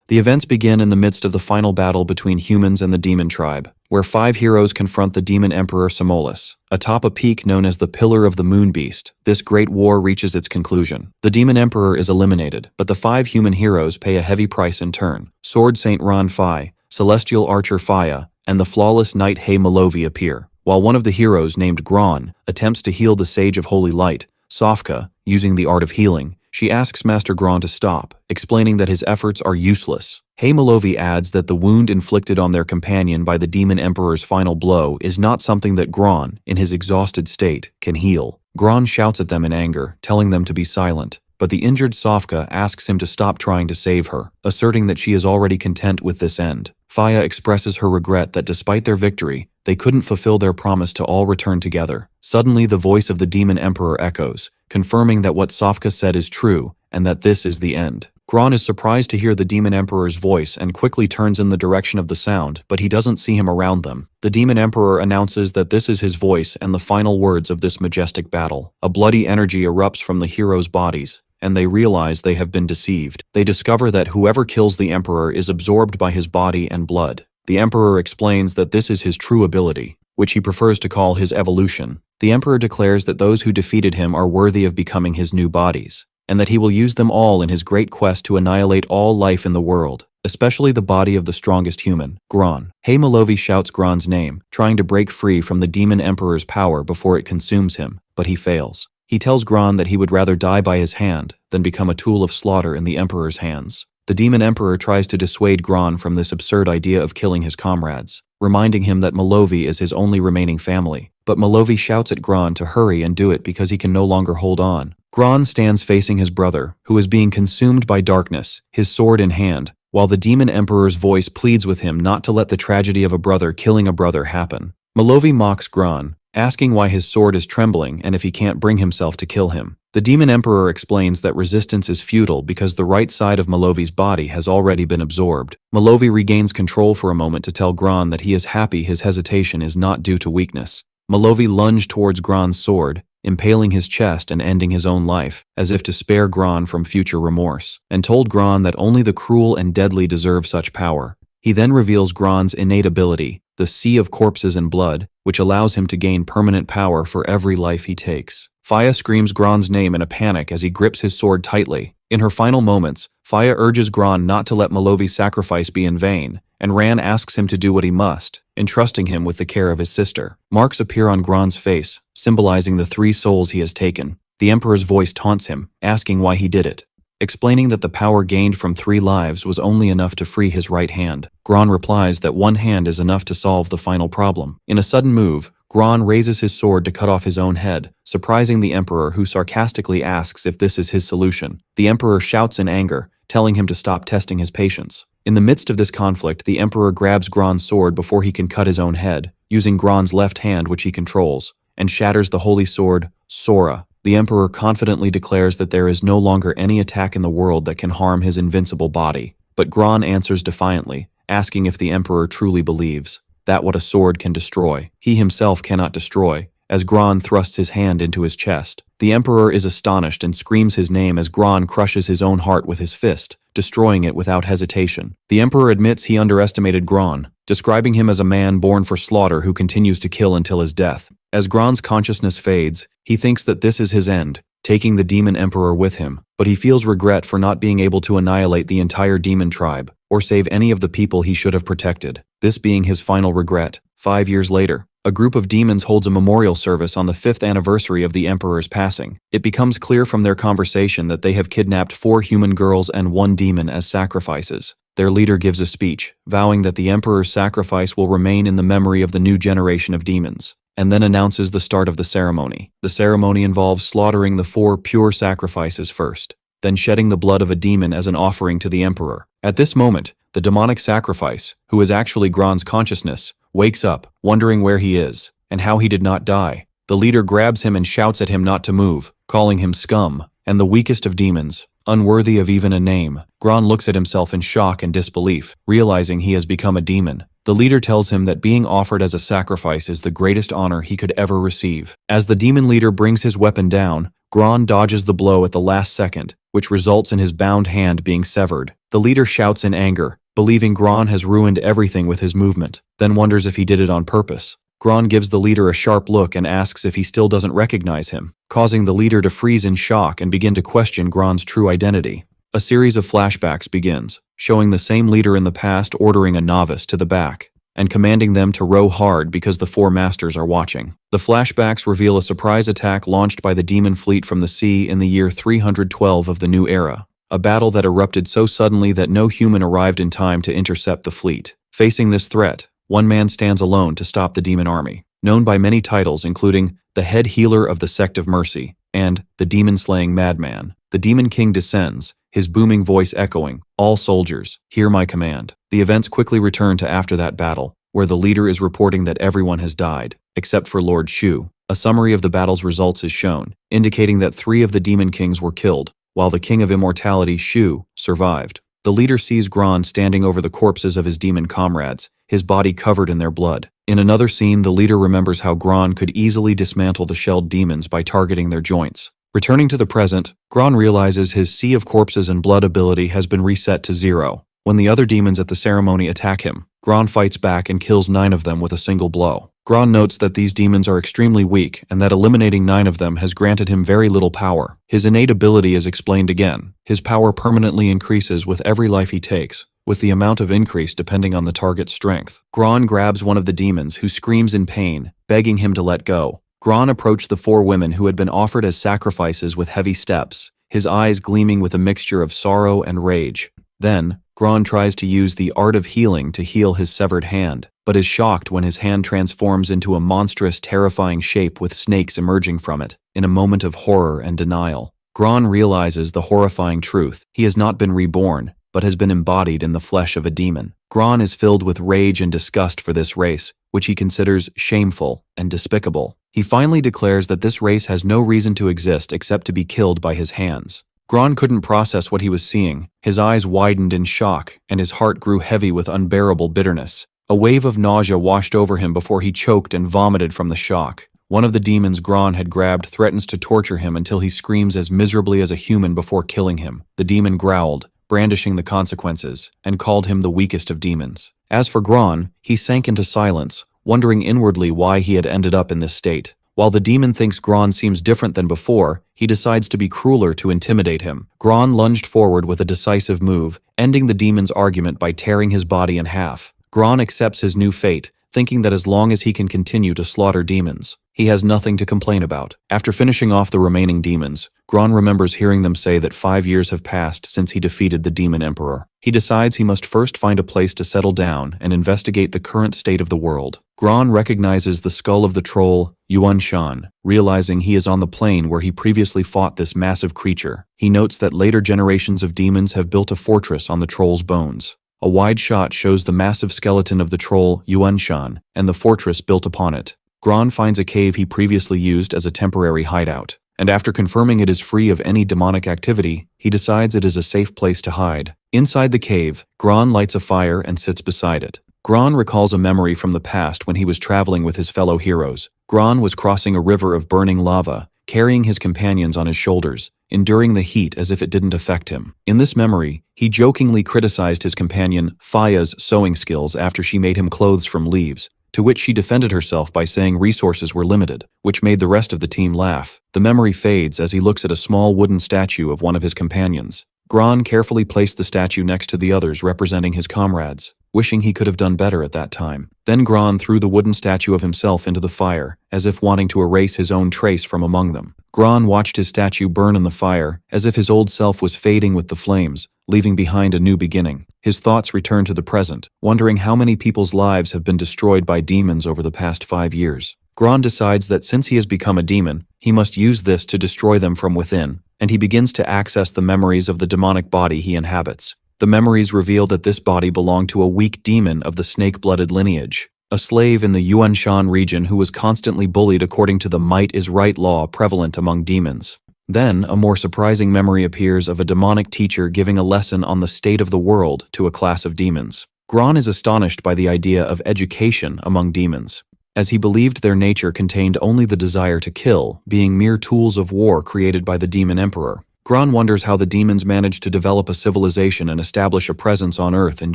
The events begin in the midst of the final battle between humans and the demon tribe, where 5 heroes confront the demon emperor Simolis. Atop a peak known as the Pillar of the Moon Beast, this great war reaches its conclusion. The demon emperor is eliminated, but the 5 human heroes pay a heavy price in turn. Sword Saint Ran Fai, Celestial Archer Faya, and the flawless knight Hei Malovi appear, while one of the heroes named Gron attempts to heal the Sage of Holy Light, Sofka, using the art of healing. She asks Master Gron to stop, explaining that his efforts are useless. Hei Malovi adds that the wound inflicted on their companion by the demon emperor's final blow is not something that Gron, in his exhausted state, can heal. Gron shouts at them in anger, telling them to be silent, but the injured Sofka asks him to stop trying to save her, asserting that she is already content with this end. Faya expresses her regret that despite their victory, they couldn't fulfill their promise to all return together. Suddenly, the voice of the demon emperor echoes, confirming that what Sofka said is true, and that this is the end. Gron is surprised to hear the demon emperor's voice and quickly turns in the direction of the sound, but he doesn't see him around them. The demon emperor announces that this is his voice and the final words of this majestic battle. A bloody energy erupts from the heroes' bodies, and they realize they have been deceived. They discover that whoever kills the emperor is absorbed by his body and blood. The emperor explains that this is his true ability, which he prefers to call his evolution. The emperor declares that those who defeated him are worthy of becoming his new bodies, and that he will use them all in his great quest to annihilate all life in the world, especially the body of the strongest human, Gron. Hei Malovi shouts Gron's name, trying to break free from the demon emperor's power before it consumes him, but he fails. He tells Gron that he would rather die by his hand than become a tool of slaughter in the emperor's hands. The demon emperor tries to dissuade Gron from this absurd idea of killing his comrades, reminding him that Malovi is his only remaining family. But Malovi shouts at Gron to hurry and do it because he can no longer hold on. Gron stands facing his brother, who is being consumed by darkness, his sword in hand, while the demon emperor's voice pleads with him not to let the tragedy of a brother killing a brother happen. Malovi mocks Gron, asking why his sword is trembling and if he can't bring himself to kill him. The demon emperor explains that resistance is futile because the right side of Malovi's body has already been absorbed. Malovi regains control for a moment to tell Gron that he is happy his hesitation is not due to weakness. Malovi lunged towards Gron's sword, impaling his chest and ending his own life, as if to spare Gron from future remorse, and told Gron that only the cruel and deadly deserve such power. He then reveals Gron's innate ability, the Sea of Corpses and Blood, which allows him to gain permanent power for every life he takes. Faya screams Gron's name in a panic as he grips his sword tightly. In her final moments, Faya urges Gron not to let Malovi's sacrifice be in vain, and Ran asks him to do what he must, entrusting him with the care of his sister. Marks appear on Gron's face, symbolizing the 3 souls he has taken. The Emperor's voice taunts him, asking why he did it, explaining that the power gained from 3 lives was only enough to free his right hand. Gron replies that 1 hand is enough to solve the final problem. In a sudden move, Gron raises his sword to cut off his own head, surprising the Emperor, who sarcastically asks if this is his solution. The Emperor shouts in anger, telling him to stop testing his patience. In the midst of this conflict, the Emperor grabs Gron's sword before he can cut his own head, using Gron's left hand, which he controls, and shatters the holy sword, Sora. The Emperor confidently declares that there is no longer any attack in the world that can harm his invincible body, but Gron answers defiantly, asking if the Emperor truly believes that what a sword can destroy, he himself cannot destroy, as Gron thrusts his hand into his chest. The Emperor is astonished and screams his name as Gron crushes his own heart with his fist, destroying it without hesitation. The Emperor admits he underestimated Gron, describing him as a man born for slaughter who continues to kill until his death. As Gron's consciousness fades, he thinks that this is his end, taking the Demon Emperor with him, but he feels regret for not being able to annihilate the entire demon tribe, or save any of the people he should have protected, this being his final regret. 5 years later, a group of demons holds a memorial service on the 5th anniversary of the Emperor's passing. It becomes clear from their conversation that they have kidnapped 4 human girls and 1 demon as sacrifices. Their leader gives a speech, vowing that the Emperor's sacrifice will remain in the memory of the new generation of demons, and then announces the start of the ceremony. The ceremony involves slaughtering the 4 pure sacrifices first, then shedding the blood of a demon as an offering to the Emperor. At this moment, the demonic sacrifice, who is actually Gron's consciousness, wakes up, wondering where he is, and how he did not die. The leader grabs him and shouts at him not to move, calling him scum, and the weakest of demons, unworthy of even a name. Gron looks at himself in shock and disbelief, realizing he has become a demon. The leader tells him that being offered as a sacrifice is the greatest honor he could ever receive. As the demon leader brings his weapon down, Gron dodges the blow at the last second, which results in his bound hand being severed. The leader shouts in anger, believing Gron has ruined everything with his movement, then wonders if he did it on purpose. Gron gives the leader a sharp look and asks if he still doesn't recognize him, causing the leader to freeze in shock and begin to question Gron's true identity. A series of flashbacks begins, showing the same leader in the past ordering a novice to the back and commanding them to row hard because the four masters are watching. The flashbacks reveal a surprise attack launched by the demon fleet from the sea in the year 312 of the New Era, a battle that erupted so suddenly that no human arrived in time to intercept the fleet. Facing this threat, one man stands alone to stop the demon army. Known by many titles including the head healer of the Sect of Mercy and the demon-slaying madman, the Demon King descends, his booming voice echoing, "All soldiers, hear my command." The events quickly return to after that battle, where the leader is reporting that everyone has died, except for Lord Shu. A summary of the battle's results is shown, indicating that 3 of the Demon Kings were killed, while the King of Immortality, Shu, survived. The leader sees Gron standing over the corpses of his demon comrades, his body covered in their blood. In another scene, the leader remembers how Gron could easily dismantle the shelled demons by targeting their joints. Returning to the present, Gron realizes his Sea of Corpses and Blood ability has been reset to 0. When the other demons at the ceremony attack him, Gron fights back and kills 9 of them with a single blow. Gron notes that these demons are extremely weak and that eliminating 9 of them has granted him very little power. His innate ability is explained again. His power permanently increases with every life he takes, with the amount of increase depending on the target's strength. Gron grabs one of the demons, who screams in pain, begging him to let go. Gron approached the 4 women who had been offered as sacrifices with heavy steps, his eyes gleaming with a mixture of sorrow and rage. Then, Gron tries to use the art of healing to heal his severed hand, but is shocked when his hand transforms into a monstrous, terrifying shape with snakes emerging from it. In a moment of horror and denial, Gron realizes the horrifying truth. He has not been reborn, but has been embodied in the flesh of a demon. Gron is filled with rage and disgust for this race, which he considers shameful and despicable. He finally declares that this race has no reason to exist except to be killed by his hands. Gron couldn't process what he was seeing. His eyes widened in shock, and his heart grew heavy with unbearable bitterness. A wave of nausea washed over him before he choked and vomited from the shock. One of the demons Gron had grabbed threatens to torture him until he screams as miserably as a human before killing him. The demon growled, brandishing the consequences, and called him the weakest of demons. As for Gron, he sank into silence, wondering inwardly why he had ended up in this state. While the demon thinks Gron seems different than before, he decides to be crueler to intimidate him. Gron lunged forward with a decisive move, ending the demon's argument by tearing his body in half. Gron accepts his new fate, thinking that as long as he can continue to slaughter demons, he has nothing to complain about. After finishing off the remaining demons, Gron remembers hearing them say that 5 years have passed since he defeated the Demon Emperor. He decides he must first find a place to settle down and investigate the current state of the world. Gron recognizes the skull of the troll, Yuan Shan, realizing he is on the plane where he previously fought this massive creature. He notes that later generations of demons have built a fortress on the troll's bones. A wide shot shows the massive skeleton of the troll, Yuan Shan, and the fortress built upon it. Gron finds a cave he previously used as a temporary hideout, and after confirming it is free of any demonic activity, he decides it is a safe place to hide. Inside the cave, Gron lights a fire and sits beside it. Gron recalls a memory from the past when he was traveling with his fellow heroes. Gron was crossing a river of burning lava, carrying his companions on his shoulders, enduring the heat as if it didn't affect him. In this memory, he jokingly criticized his companion, Faya's sewing skills after she made him clothes from leaves, to which she defended herself by saying resources were limited, which made the rest of the team laugh. The memory fades as he looks at a small wooden statue of one of his companions. Gron carefully placed the statue next to the others representing his comrades, wishing he could have done better at that time. Then Gron threw the wooden statue of himself into the fire, as if wanting to erase his own trace from among them. Gron watched his statue burn in the fire, as if his old self was fading with the flames, leaving behind a new beginning. His thoughts returned to the present, wondering how many people's lives have been destroyed by demons over the past 5 years. Gron decides that since he has become a demon, he must use this to destroy them from within, and he begins to access the memories of the demonic body he inhabits. The memories reveal that this body belonged to a weak demon of the snake-blooded lineage, a slave in the Yuanshan region who was constantly bullied according to the might is right law prevalent among demons. Then, a more surprising memory appears of a demonic teacher giving a lesson on the state of the world to a class of demons. Gron is astonished by the idea of education among demons, as he believed their nature contained only the desire to kill, being mere tools of war created by the Demon Emperor. Gron wonders how the demons managed to develop a civilization and establish a presence on Earth in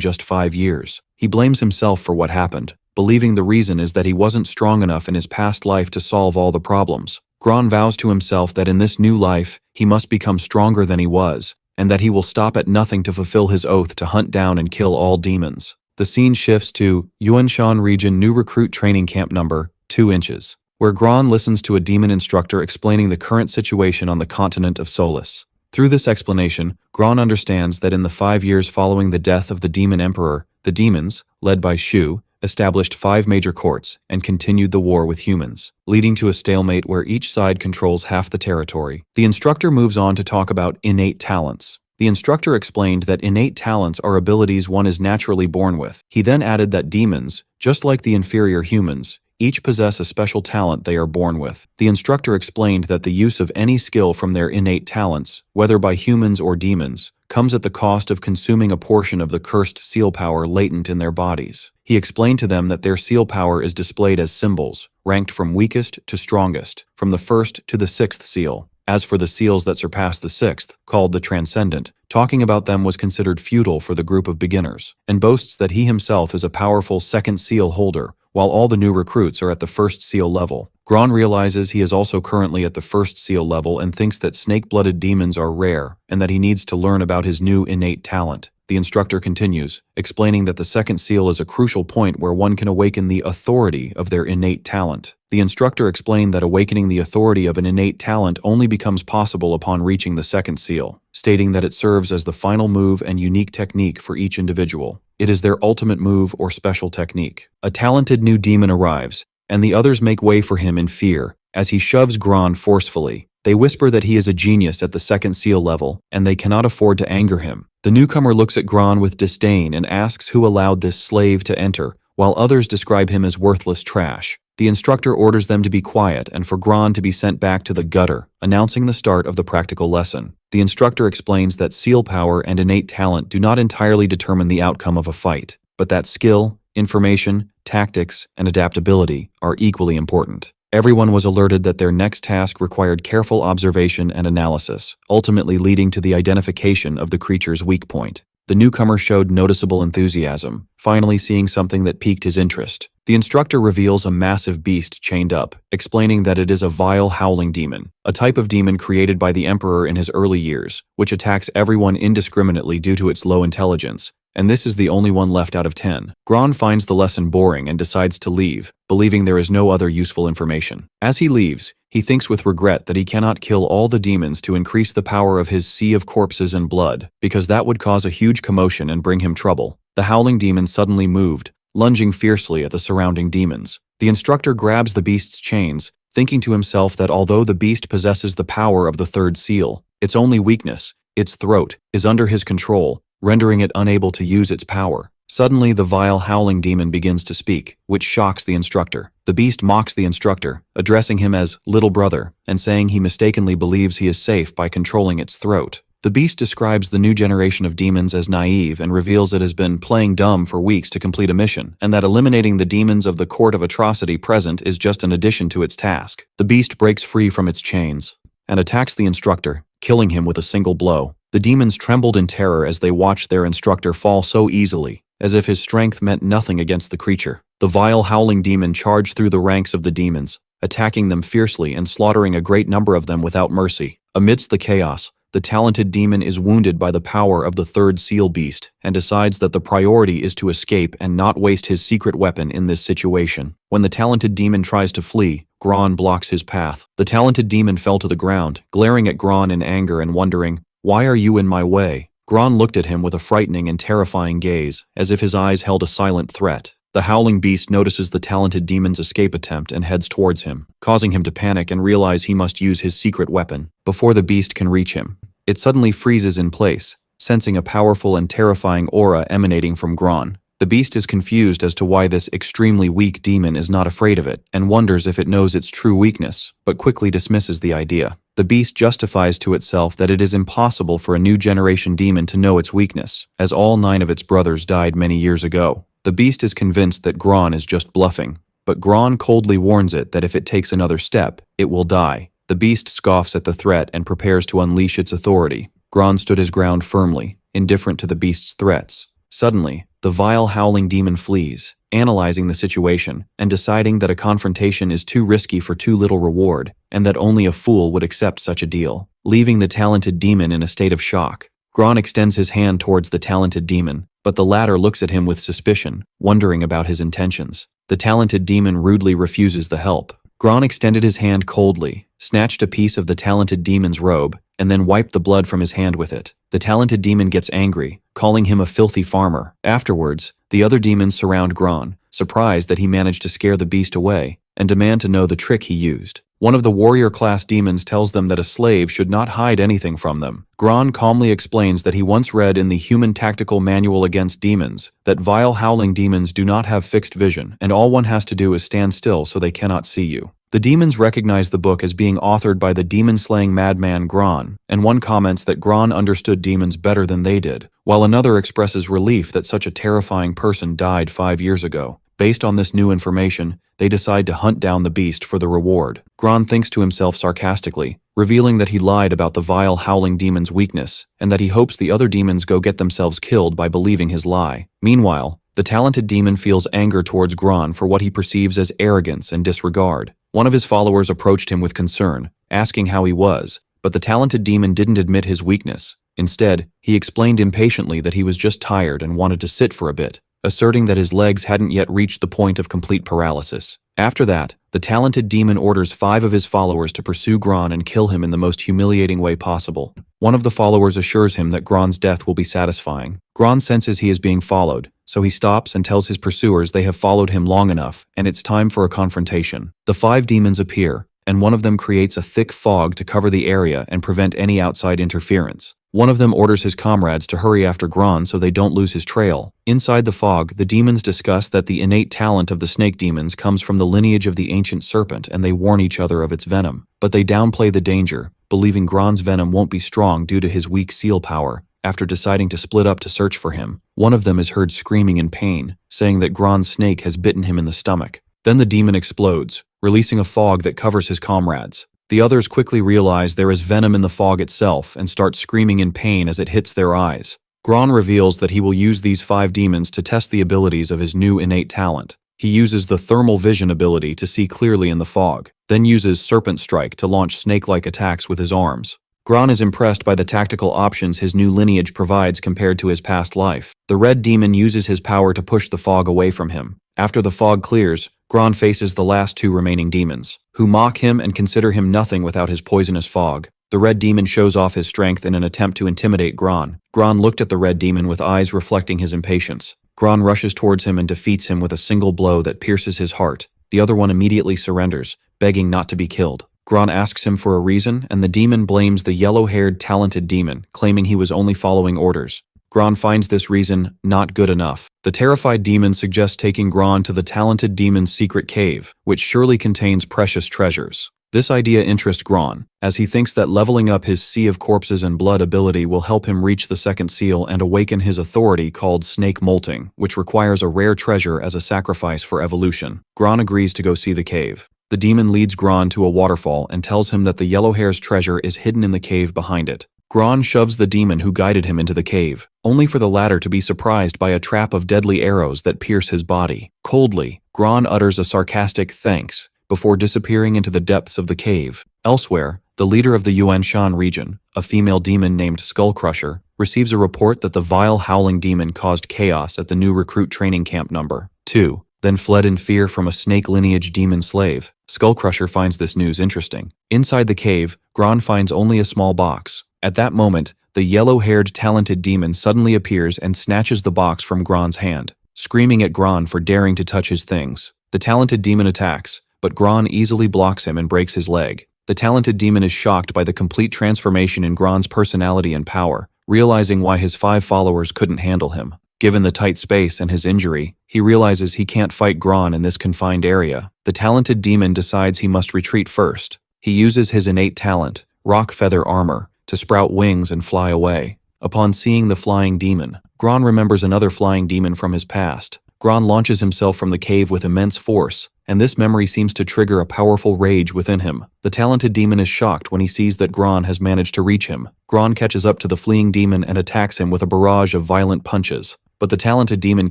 just 5 years. He blames himself for what happened, believing the reason is that he wasn't strong enough in his past life to solve all the problems. Gron vows to himself that in this new life, he must become stronger than he was, and that he will stop at nothing to fulfill his oath to hunt down and kill all demons. The scene shifts to Yuanshan Region New Recruit Training Camp number 2 inches, where Gron listens to a demon instructor explaining the current situation on the continent of Solis. Through this explanation, Gron understands that in the 5 years following the death of the demon emperor, the demons, led by Shu, established 5 major courts and continued the war with humans, leading to a stalemate where each side controls half the territory. The instructor moves on to talk about innate talents. The instructor explained that innate talents are abilities one is naturally born with. He then added that demons, just like the inferior humans, each possess a special talent they are born with. The instructor explained that the use of any skill from their innate talents, whether by humans or demons, comes at the cost of consuming a portion of the cursed seal power latent in their bodies. He explained to them that their seal power is displayed as symbols, ranked from weakest to strongest, from the 1st to the 6th seal. As for the seals that surpass the 6th, called the Transcendent, talking about them was considered futile for the group of beginners, and boasts that he himself is a powerful 2nd seal holder, while all the new recruits are at the 1st seal level. Gron realizes he is also currently at the 1st seal level and thinks that snake-blooded demons are rare, and that he needs to learn about his new innate talent. The instructor continues, explaining that the 2nd seal is a crucial point where one can awaken the authority of their innate talent. The instructor explained that awakening the authority of an innate talent only becomes possible upon reaching the 2nd seal, stating that it serves as the final move and unique technique for each individual. It is their ultimate move or special technique. A talented new demon arrives, and the others make way for him in fear, as he shoves Gron forcefully. They whisper that he is a genius at the 2nd seal level, and they cannot afford to anger him. The newcomer looks at Gron with disdain and asks who allowed this slave to enter, while others describe him as worthless trash. The instructor orders them to be quiet and for Gron to be sent back to the gutter, announcing the start of the practical lesson. The instructor explains that seal power and innate talent do not entirely determine the outcome of a fight, but that skill, information, tactics, and adaptability are equally important. Everyone was alerted that their next task required careful observation and analysis, ultimately leading to the identification of the creature's weak point. The newcomer showed noticeable enthusiasm, finally seeing something that piqued his interest. The instructor reveals a massive beast chained up, explaining that it is a vile howling demon, a type of demon created by the emperor in his early years, which attacks everyone indiscriminately due to its low intelligence, and this is the only one left out of 10. Gron finds the lesson boring and decides to leave, believing there is no other useful information. As he leaves, he thinks with regret that he cannot kill all the demons to increase the power of his sea of corpses and blood, because that would cause a huge commotion and bring him trouble. The howling demon suddenly moved, lunging fiercely at the surrounding demons. The instructor grabs the beast's chains, thinking to himself that although the beast possesses the power of the 3rd seal, its only weakness, its throat, is under his control, rendering it unable to use its power. Suddenly, the vile howling demon begins to speak, which shocks the instructor. The beast mocks the instructor, addressing him as little brother, and saying he mistakenly believes he is safe by controlling its throat. The beast describes the new generation of demons as naive and reveals it has been playing dumb for weeks to complete a mission, and that eliminating the demons of the court of atrocity present is just an addition to its task. The beast breaks free from its chains and attacks the instructor, killing him with a single blow. The demons trembled in terror as they watched their instructor fall so easily, as if his strength meant nothing against the creature. The vile howling demon charged through the ranks of the demons, attacking them fiercely and slaughtering a great number of them without mercy. Amidst the chaos, the talented demon is wounded by the power of the 3rd seal beast and decides that the priority is to escape and not waste his secret weapon in this situation. When the talented demon tries to flee, Gron blocks his path. The talented demon fell to the ground, glaring at Gron in anger and wondering, "Why are you in my way?" Gron looked at him with a frightening and terrifying gaze, as if his eyes held a silent threat. The howling beast notices the talented demon's escape attempt and heads towards him, causing him to panic and realize he must use his secret weapon before the beast can reach him. It suddenly freezes in place, sensing a powerful and terrifying aura emanating from Gron. The beast is confused as to why this extremely weak demon is not afraid of it, and wonders if it knows its true weakness, but quickly dismisses the idea. The beast justifies to itself that it is impossible for a new generation demon to know its weakness, as all 9 of its brothers died many years ago. The beast is convinced that Gron is just bluffing, but Gron coldly warns it that if it takes another step, it will die. The beast scoffs at the threat and prepares to unleash its authority. Gron stood his ground firmly, indifferent to the beast's threats. Suddenly, the vile howling demon flees, analyzing the situation and deciding that a confrontation is too risky for too little reward, and that only a fool would accept such a deal, leaving the talented demon in a state of shock. Gron extends his hand towards the talented demon, but the latter looks at him with suspicion, wondering about his intentions. The talented demon rudely refuses the help. Gron extended his hand coldly, snatched a piece of the talented demon's robe, and then wiped the blood from his hand with it. The talented demon gets angry, calling him a filthy farmer. Afterwards, the other demons surround Gron, surprised that he managed to scare the beast away, and demand to know the trick he used. One of the warrior-class demons tells them that a slave should not hide anything from them. Gron calmly explains that he once read in the Human Tactical Manual Against Demons that vile howling demons do not have fixed vision, and all one has to do is stand still so they cannot see you. The demons recognize the book as being authored by the demon-slaying madman Gron, and one comments that Gron understood demons better than they did, while another expresses relief that such a terrifying person died 5 years ago. Based on this new information, they decide to hunt down the beast for the reward. Gron thinks to himself sarcastically, revealing that he lied about the vile howling demon's weakness, and that he hopes the other demons go get themselves killed by believing his lie. Meanwhile, the talented demon feels anger towards Gron for what he perceives as arrogance and disregard. One of his followers approached him with concern, asking how he was, but the talented demon didn't admit his weakness. Instead, he explained impatiently that he was just tired and wanted to sit for a bit, asserting that his legs hadn't yet reached the point of complete paralysis. After that, the talented demon orders 5 of his followers to pursue Gron and kill him in the most humiliating way possible. One of the followers assures him that Gron's death will be satisfying. Gron senses he is being followed, so he stops and tells his pursuers they have followed him long enough, and it's time for a confrontation. The 5 demons appear, and one of them creates a thick fog to cover the area and prevent any outside interference. One of them orders his comrades to hurry after Gron so they don't lose his trail. Inside the fog, the demons discuss that the innate talent of the snake demons comes from the lineage of the ancient serpent, and they warn each other of its venom. But they downplay the danger, believing Gron's venom won't be strong due to his weak seal power. After deciding to split up to search for him, one of them is heard screaming in pain, saying that Gron's snake has bitten him in the stomach. Then the demon explodes, releasing a fog that covers his comrades. The others quickly realize there is venom in the fog itself and start screaming in pain as it hits their eyes. Gron reveals that he will use these 5 demons to test the abilities of his new innate talent. He uses the thermal vision ability to see clearly in the fog, then uses Serpent Strike to launch snake-like attacks with his arms. Gron is impressed by the tactical options his new lineage provides compared to his past life. The red demon uses his power to push the fog away from him. After the fog clears, Gron faces the last 2 remaining demons, who mock him and consider him nothing without his poisonous fog. The red demon shows off his strength in an attempt to intimidate Gron. Gron looked at the red demon with eyes reflecting his impatience. Gron rushes towards him and defeats him with a single blow that pierces his heart. The other one immediately surrenders, begging not to be killed. Gron asks him for a reason, and the demon blames the yellow-haired talented demon, claiming he was only following orders. Gron finds this reason not good enough. The terrified demon suggests taking Gron to the talented demon's secret cave, which surely contains precious treasures. This idea interests Gron, as he thinks that leveling up his Sea of Corpses and Blood ability will help him reach the second seal and awaken his authority called Snake Molting, which requires a rare treasure as a sacrifice for evolution. Gron agrees to go see the cave. The demon leads Gron to a waterfall and tells him that the yellow hair's treasure is hidden in the cave behind it. Gron shoves the demon who guided him into the cave, only for the latter to be surprised by a trap of deadly arrows that pierce his body. Coldly, Gron utters a sarcastic thanks before disappearing into the depths of the cave. Elsewhere, the leader of the Yuanshan region, a female demon named Skullcrusher, receives a report that the vile howling demon caused chaos at the new recruit training camp number 2, then fled in fear from a snake lineage demon slave. Skullcrusher finds this news interesting. Inside the cave, Gron finds only a small box. At that moment, the yellow-haired talented demon suddenly appears and snatches the box from Gron's hand, screaming at Gron for daring to touch his things. The talented demon attacks, but Gron easily blocks him and breaks his leg. The talented demon is shocked by the complete transformation in Gron's personality and power, realizing why his 5 followers couldn't handle him. Given the tight space and his injury, he realizes he can't fight Gron in this confined area. The talented demon decides he must retreat first. He uses his innate talent, rock feather armor, to sprout wings and fly away. Upon seeing the flying demon, Gron remembers another flying demon from his past. Gron launches himself from the cave with immense force, and this memory seems to trigger a powerful rage within him. The talented demon is shocked when he sees that Gron has managed to reach him. Gron catches up to the fleeing demon and attacks him with a barrage of violent punches, but the talented demon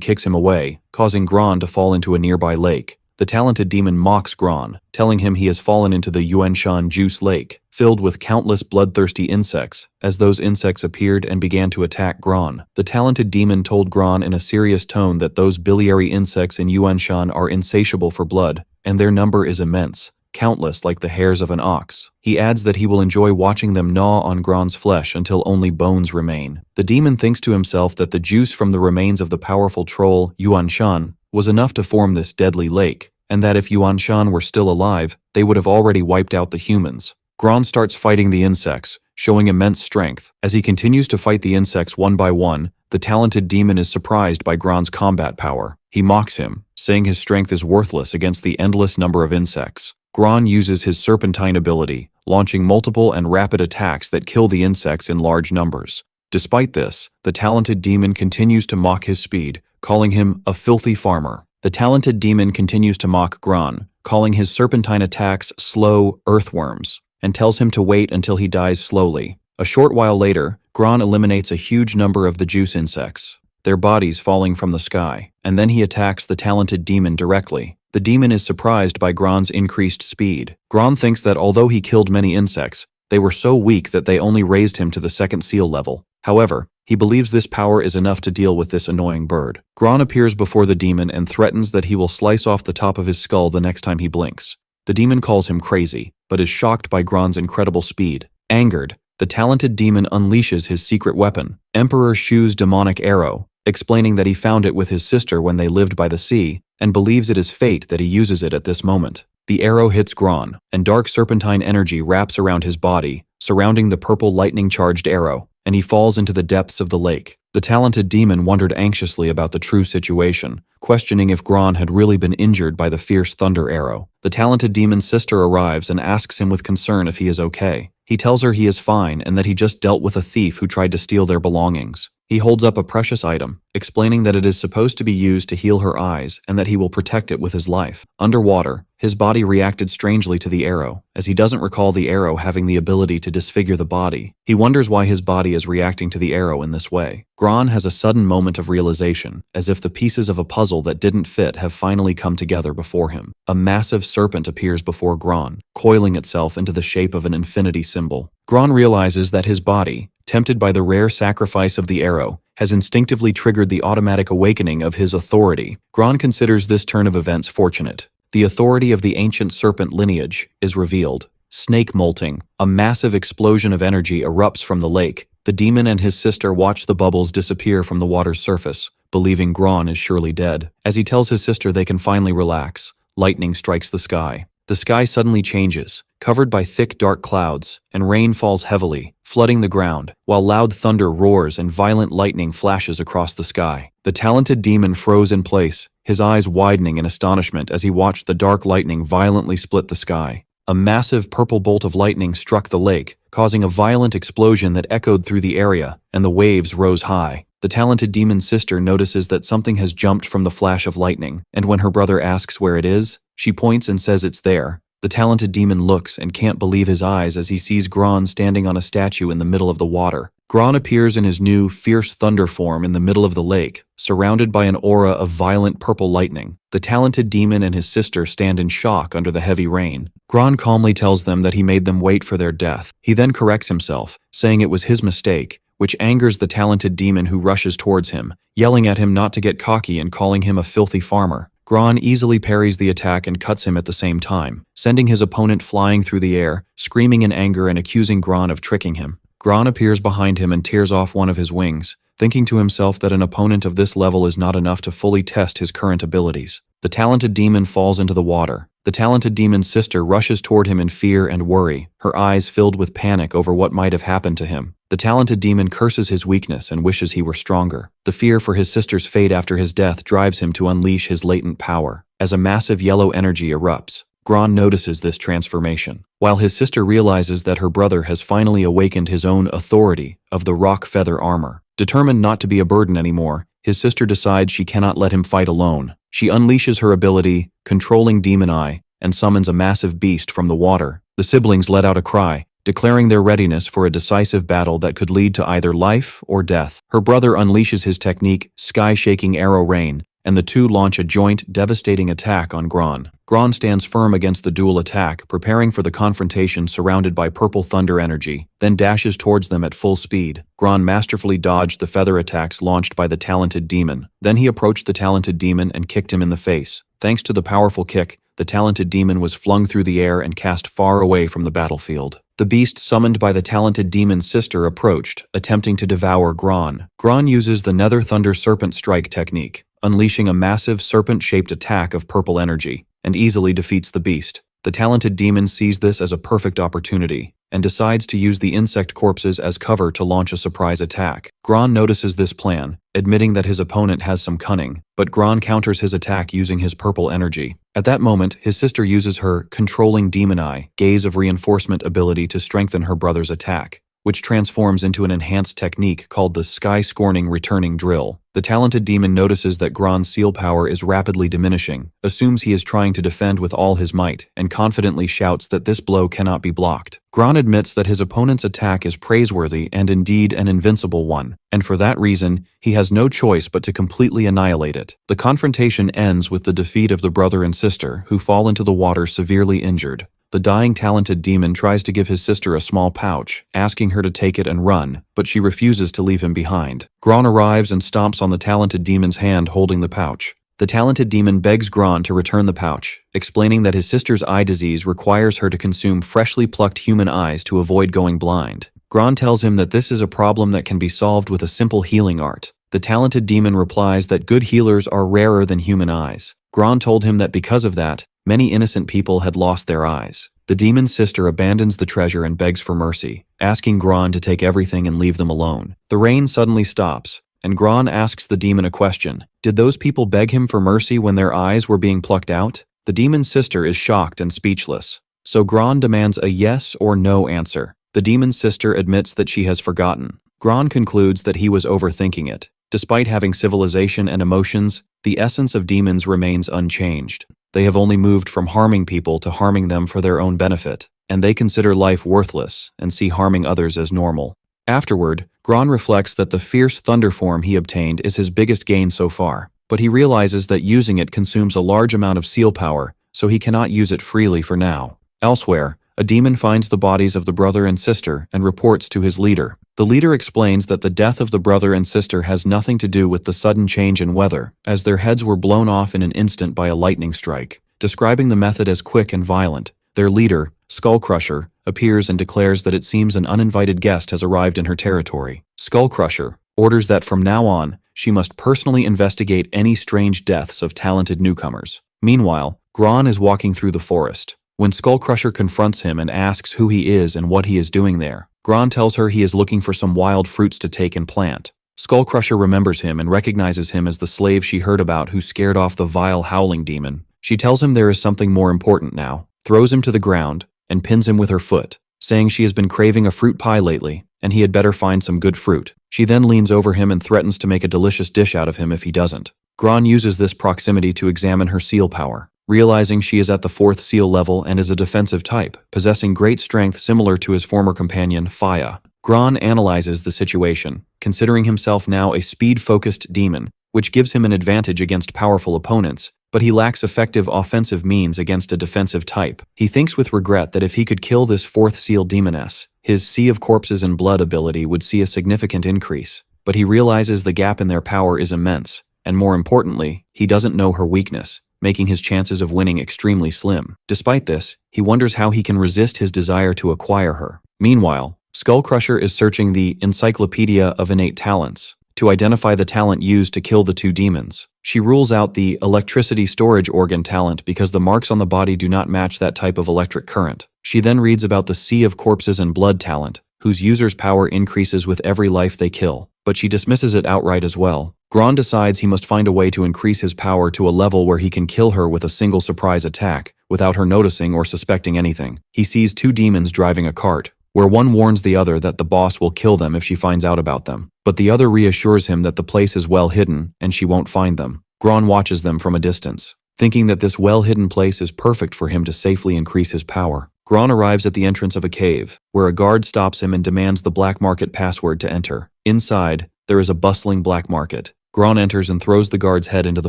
kicks him away, causing Gron to fall into a nearby lake. The talented demon mocks Gron, telling him he has fallen into the Yuanshan Juice Lake, filled with countless bloodthirsty insects. As those insects appeared and began to attack Gron, the talented demon told Gron in a serious tone that those biliary insects in Yuanshan are insatiable for blood, and their number is immense, countless like the hairs of an ox. He adds that he will enjoy watching them gnaw on Gron's flesh until only bones remain. The demon thinks to himself that the juice from the remains of the powerful troll Yuanshan was enough to form this deadly lake, and that if Yuanshan were still alive, they would have already wiped out the humans. Gron starts fighting the insects, showing immense strength. As he continues to fight the insects one by one, the talented demon is surprised by Gron's combat power. He mocks him, saying his strength is worthless against the endless number of insects. Gron uses his serpentine ability, launching multiple and rapid attacks that kill the insects in large numbers. Despite this, the talented demon continues to mock his speed, calling him a filthy farmer. The talented demon continues to mock Gron, calling his serpentine attacks slow earthworms, and tells him to wait until he dies slowly. A short while later, Gron eliminates a huge number of the juice insects, their bodies falling from the sky, and then he attacks the talented demon directly. The demon is surprised by Gron's increased speed. Gron thinks that although he killed many insects, they were so weak that they only raised him to the second seal level. However, he believes this power is enough to deal with this annoying bird. Gron appears before the demon and threatens that he will slice off the top of his skull the next time he blinks. The demon calls him crazy, but is shocked by Gron's incredible speed. Angered, the talented demon unleashes his secret weapon, Emperor Shu's demonic arrow, explaining that he found it with his sister when they lived by the sea, and believes it is fate that he uses it at this moment. The arrow hits Gron, and dark serpentine energy wraps around his body, surrounding the purple lightning-charged arrow, and he falls into the depths of the lake. The talented demon wondered anxiously about the true situation, questioning if Gron had really been injured by the fierce thunder arrow. The talented demon's sister arrives and asks him with concern if he is okay. He tells her he is fine and that he just dealt with a thief who tried to steal their belongings. He holds up a precious item, explaining that it is supposed to be used to heal her eyes and that he will protect it with his life. Underwater, his body reacted strangely to the arrow, as he doesn't recall the arrow having the ability to disfigure the body. He wonders why his body is reacting to the arrow in this way. Gron has a sudden moment of realization, as if the pieces of a puzzle that didn't fit have finally come together before him. A massive serpent appears before Gron, coiling itself into the shape of an infinity symbol. Gron realizes that his body, tempted by the rare sacrifice of the arrow, has instinctively triggered the automatic awakening of his authority. Gron considers this turn of events fortunate. The authority of the ancient serpent lineage is revealed. Snake molting, a massive explosion of energy erupts from the lake. The demon and his sister watch the bubbles disappear from the water's surface, believing Gron is surely dead. As he tells his sister they can finally relax, lightning strikes the sky. The sky suddenly changes, covered by thick dark clouds, and rain falls heavily, flooding the ground, while loud thunder roars and violent lightning flashes across the sky. The talented demon froze in place, his eyes widening in astonishment as he watched the dark lightning violently split the sky. A massive purple bolt of lightning struck the lake, causing a violent explosion that echoed through the area, and the waves rose high. The talented demon's sister notices that something has jumped from the flash of lightning, and when her brother asks where it is, she points and says it's there. The talented demon looks and can't believe his eyes as he sees Gron standing on a statue in the middle of the water. Gron appears in his new, fierce thunder form in the middle of the lake, surrounded by an aura of violent purple lightning. The talented demon and his sister stand in shock under the heavy rain. Gron calmly tells them that he made them wait for their death. He then corrects himself, saying it was his mistake, which angers the talented demon who rushes towards him, yelling at him not to get cocky and calling him a filthy farmer. Gron easily parries the attack and cuts him at the same time, sending his opponent flying through the air, screaming in anger and accusing Gron of tricking him. Gron appears behind him and tears off one of his wings, thinking to himself that an opponent of this level is not enough to fully test his current abilities. The talented demon falls into the water. The talented demon's sister rushes toward him in fear and worry, her eyes filled with panic over what might have happened to him. The talented demon curses his weakness and wishes he were stronger. The fear for his sister's fate after his death drives him to unleash his latent power. As a massive yellow energy erupts, Gron notices this transformation, while his sister realizes that her brother has finally awakened his own authority of the rock feather armor. Determined not to be a burden anymore, his sister decides she cannot let him fight alone. She unleashes her ability, controlling Demon Eye, and summons a massive beast from the water. The siblings let out a cry, declaring their readiness for a decisive battle that could lead to either life or death. Her brother unleashes his technique, Sky-Shaking Arrow Rain, and the two launch a joint, devastating attack on Gron. Gron stands firm against the dual attack, preparing for the confrontation surrounded by purple thunder energy, then dashes towards them at full speed. Gron masterfully dodged the feather attacks launched by the talented demon. Then he approached the talented demon and kicked him in the face. Thanks to the powerful kick, the talented demon was flung through the air and cast far away from the battlefield. The beast summoned by the talented demon's sister approached, attempting to devour Gron. Gron uses the Nether Thunder Serpent Strike technique, unleashing a massive serpent-shaped attack of purple energy, and easily defeats the beast. The talented demon sees this as a perfect opportunity, and decides to use the insect corpses as cover to launch a surprise attack. Gron notices this plan, admitting that his opponent has some cunning, but Gron counters his attack using his purple energy. At that moment, his sister uses her Controlling Demon Eye, Gaze of Reinforcement ability to strengthen her brother's attack, which transforms into an enhanced technique called the Sky-Scorning Returning Drill. The talented demon notices that Gron's seal power is rapidly diminishing, assumes he is trying to defend with all his might, and confidently shouts that this blow cannot be blocked. Gron admits that his opponent's attack is praiseworthy and indeed an invincible one, and for that reason, he has no choice but to completely annihilate it. The confrontation ends with the defeat of the brother and sister, who fall into the water severely injured. The dying talented demon tries to give his sister a small pouch, asking her to take it and run, but she refuses to leave him behind. Gron arrives and stomps on the talented demon's hand holding the pouch. The talented demon begs Gron to return the pouch, explaining that his sister's eye disease requires her to consume freshly plucked human eyes to avoid going blind. Gron tells him that this is a problem that can be solved with a simple healing art. The talented demon replies that good healers are rarer than human eyes. Gron told him that because of that, many innocent people had lost their eyes. The demon's sister abandons the treasure and begs for mercy, asking Gron to take everything and leave them alone. The rain suddenly stops, and Gron asks the demon a question. Did those people beg him for mercy when their eyes were being plucked out? The demon's sister is shocked and speechless, so Gron demands a yes or no answer. The demon's sister admits that she has forgotten. Gron concludes that he was overthinking it. Despite having civilization and emotions, the essence of demons remains unchanged. They have only moved from harming people to harming them for their own benefit, and they consider life worthless and see harming others as normal. Afterward, Gron reflects that the fierce thunder form he obtained is his biggest gain so far, but he realizes that using it consumes a large amount of seal power, so he cannot use it freely for now. Elsewhere, a demon finds the bodies of the brother and sister and reports to his leader. The leader explains that the death of the brother and sister has nothing to do with the sudden change in weather, as their heads were blown off in an instant by a lightning strike. Describing the method as quick and violent, their leader, Skullcrusher, appears and declares that it seems an uninvited guest has arrived in her territory. Skullcrusher orders that from now on, she must personally investigate any strange deaths of talented newcomers. Meanwhile, Gron is walking through the forest. When Skullcrusher confronts him and asks who he is and what he is doing there, Gron tells her he is looking for some wild fruits to take and plant. Skullcrusher remembers him and recognizes him as the slave she heard about who scared off the vile howling demon. She tells him there is something more important now, throws him to the ground, and pins him with her foot, saying she has been craving a fruit pie lately, and he had better find some good fruit. She then leans over him and threatens to make a delicious dish out of him if he doesn't. Gron uses this proximity to examine her seal power, realizing she is at the 4th seal level and is a defensive type, possessing great strength similar to his former companion, Faya. Gron analyzes the situation, considering himself now a speed-focused demon, which gives him an advantage against powerful opponents, but he lacks effective offensive means against a defensive type. He thinks with regret that if he could kill this 4th seal demoness, his Sea of Corpses and Blood ability would see a significant increase, but he realizes the gap in their power is immense, and more importantly, he doesn't know her weakness, making his chances of winning extremely slim. Despite this, he wonders how he can resist his desire to acquire her. Meanwhile, Skullcrusher is searching the Encyclopedia of Innate Talents to identify the talent used to kill the two demons. She rules out the electricity storage organ talent because the marks on the body do not match that type of electric current. She then reads about the Sea of Corpses and Blood talent, whose user's power increases with every life they kill, but she dismisses it outright as well. Gron decides he must find a way to increase his power to a level where he can kill her with a single surprise attack, without her noticing or suspecting anything. He sees two demons driving a cart, where one warns the other that the boss will kill them if she finds out about them. But the other reassures him that the place is well hidden and she won't find them. Gron watches them from a distance, thinking that this well-hidden place is perfect for him to safely increase his power. Gron arrives at the entrance of a cave, where a guard stops him and demands the black market password to enter. Inside, there is a bustling black market. Gron enters and throws the guard's head into the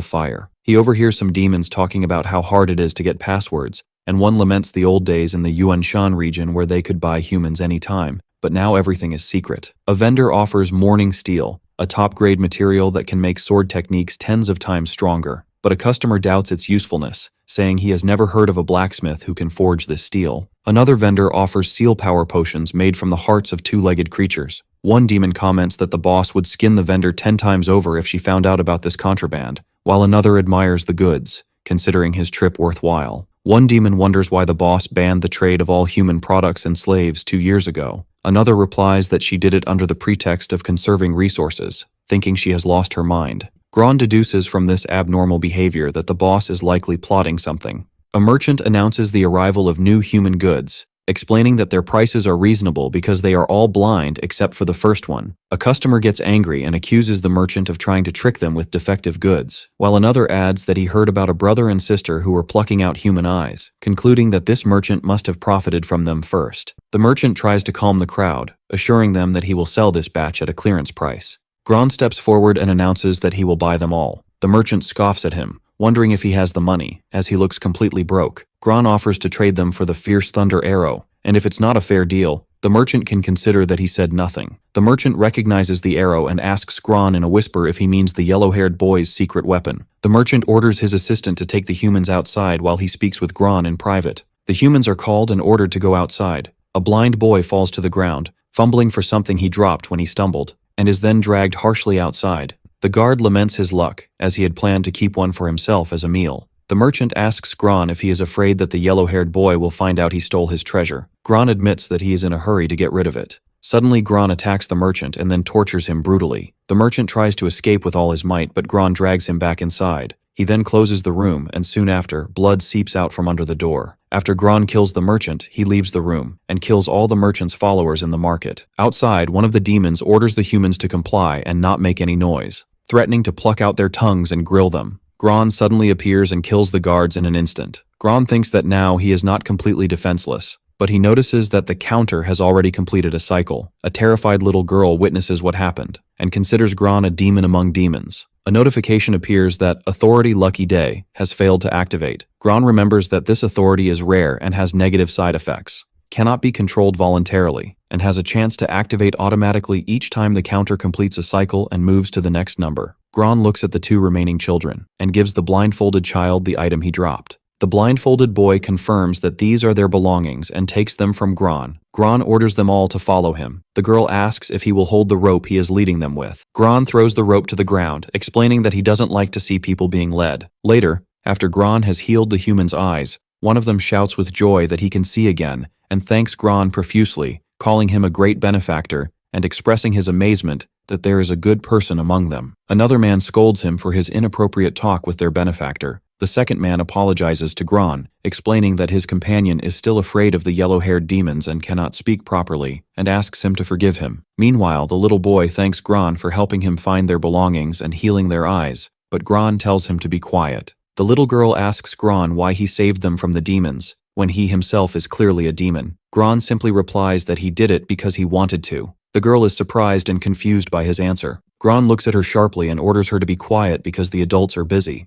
fire. He overhears some demons talking about how hard it is to get passwords, and one laments the old days in the Yuanshan region where they could buy humans any time, but now everything is secret. A vendor offers morning steel, a top-grade material that can make sword techniques tens of times stronger, but a customer doubts its usefulness, saying he has never heard of a blacksmith who can forge this steel. Another vendor offers seal power potions made from the hearts of two-legged creatures. One demon comments that the boss would skin the vendor 10 times over if she found out about this contraband, while another admires the goods, considering his trip worthwhile. One demon wonders why the boss banned the trade of all human products and slaves 2 years ago. Another replies that she did it under the pretext of conserving resources, thinking she has lost her mind. Gron deduces from this abnormal behavior that the boss is likely plotting something. A merchant announces the arrival of new human goods, explaining that their prices are reasonable because they are all blind except for the first one. A customer gets angry and accuses the merchant of trying to trick them with defective goods, while another adds that he heard about a brother and sister who were plucking out human eyes, concluding that this merchant must have profited from them first. The merchant tries to calm the crowd, assuring them that he will sell this batch at a clearance price. Gron steps forward and announces that he will buy them all. The merchant scoffs at him, wondering if he has the money, as he looks completely broke. Gron offers to trade them for the Fierce Thunder Arrow, and if it's not a fair deal, the merchant can consider that he said nothing. The merchant recognizes the arrow and asks Gron in a whisper if he means the yellow-haired boy's secret weapon. The merchant orders his assistant to take the humans outside while he speaks with Gron in private. The humans are called and ordered to go outside. A blind boy falls to the ground, fumbling for something he dropped when he stumbled, and is then dragged harshly outside. The guard laments his luck, as he had planned to keep one for himself as a meal. The merchant asks Gron if he is afraid that the yellow-haired boy will find out he stole his treasure. Gron admits that he is in a hurry to get rid of it. Suddenly, Gron attacks the merchant and then tortures him brutally. The merchant tries to escape with all his might, but Gron drags him back inside. He then closes the room, and soon after, blood seeps out from under the door. After Gron kills the merchant, he leaves the room, and kills all the merchant's followers in the market. Outside, one of the demons orders the humans to comply and not make any noise, threatening to pluck out their tongues and grill them. Gron suddenly appears and kills the guards in an instant. Gron thinks that now he is not completely defenseless, but he notices that the counter has already completed a cycle. A terrified little girl witnesses what happened, and considers Gron a demon among demons. A notification appears that Authority Lucky Day has failed to activate. Gron remembers that this authority is rare and has negative side effects, cannot be controlled voluntarily, and has a chance to activate automatically each time the counter completes a cycle and moves to the next number. Gron looks at the 2 remaining children, and gives the blindfolded child the item he dropped. The blindfolded boy confirms that these are their belongings and takes them from Gron. Gron orders them all to follow him. The girl asks if he will hold the rope he is leading them with. Gron throws the rope to the ground, explaining that he doesn't like to see people being led. Later, after Gron has healed the humans' eyes, one of them shouts with joy that he can see again, and thanks Gron profusely, calling him a great benefactor, and expressing his amazement that there is a good person among them. Another man scolds him for his inappropriate talk with their benefactor. The second man apologizes to Gron, explaining that his companion is still afraid of the yellow-haired demons and cannot speak properly, and asks him to forgive him. Meanwhile, the little boy thanks Gron for helping him find their belongings and healing their eyes, but Gron tells him to be quiet. The little girl asks Gron why he saved them from the demons, when he himself is clearly a demon. Gron simply replies that he did it because he wanted to. The girl is surprised and confused by his answer. Gron looks at her sharply and orders her to be quiet because the adults are busy.